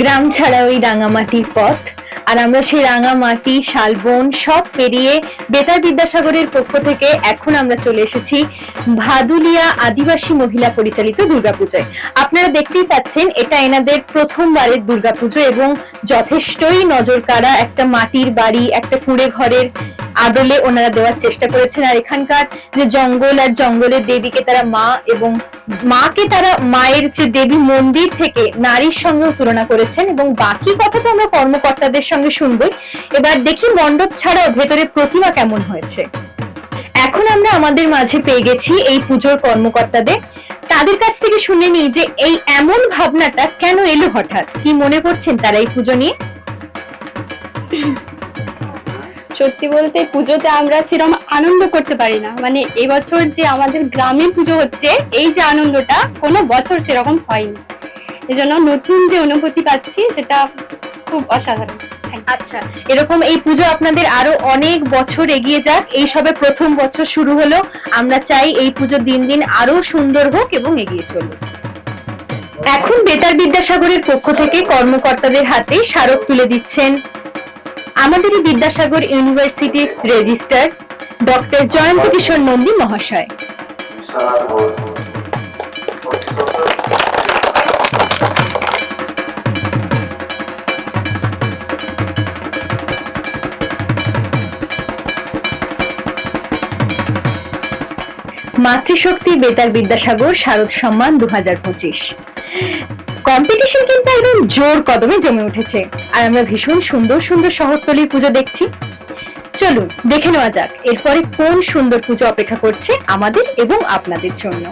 গ্রাম ছাড়া ওই রাঙামাটির পথ। আর আমরা সেই রাঙামাটি, শালবন সব পেরিয়ে বেতার বিদ্যাসাগরের পক্ষ থেকে এখন আমরা চলে এসেছি ভাদুলিয়া আদিবাসী মহিলা পরিচালিত দুর্গাপূজায়। আপনারা দেখতেই পাচ্ছেন এটা এনাদের প্রথমবারের দুর্গাপুজো এবং যথেষ্টই নজর কাড়া একটা মাটির বাড়ি, একটা কুঁড়ে ঘরের আদলে ওনারা দেওয়ার চেষ্টা করেছেন। আর এখানকার যে জঙ্গল আর জঙ্গলের দেবীকে তারা মা এবং মাকে তারা মায়ের যে দেবী মন্দির থেকে নারীর সঙ্গে তুলনা করেছেন এবং বাকি কথা তো আমরা কর্মকর্তাদের সঙ্গে শুনবই। এবার দেখি মণ্ডপ ছাড়াও ভেতরে প্রতিমা কেমন হয়েছে। এখন আমরা আমাদের মাঝে পেয়ে গেছি এই পুজোর কর্মকর্তাদের, তাদের কাছ থেকে শুনে নিই যে এই এমন ভাবনাটা কেন এলো হঠাৎ, কি মনে করছেন তারা এই পুজো নিয়ে। সত্যি বলতে পুজোতে আমরা সেরকম আনন্দ করতে পারি না, মানে এবছর যে আমাদের গ্রামে পুজো হচ্ছে এই যে আনন্দটা কোনো বছর সেরকম হয়নি, এজন্য নতুন যে অনুভূতি পাচ্ছি সেটা খুব অসাধারণ। আচ্ছা, এরকম এই পুজো আপনাদের আরো অনেক বছর এগিয়ে যাক, এই সবে প্রথম বছর শুরু হলো, আমরা চাই এই পুজো দিন দিন আরো সুন্দর হোক এবং এগিয়ে চলুক। এখন বেতার বিদ্যাসাগরের পক্ষ থেকে কর্মকর্তাদের হাতে স্মারক তুলে দিচ্ছেন আমাদের বিদ্যাসাগর ইউনিভার্সিটির রেজিস্ট্রার ডক্টর জয়ন্ত কিশোর নন্দী মহাশয়। মাতৃশক্তি বেতার বিদ্যাসাগর শারদ সম্মান 2025 কম্পিটিশন কিন্তু একদম জোর কদমে জমে উঠেছে আর আমরা ভীষণ সুন্দর সুন্দর শহরতলির পুজো দেখছি। চলুন দেখে নেওয়া যাক এরপরে কোন সুন্দর পুজো অপেক্ষা করছে আমাদের এবং আপনাদের জন্য।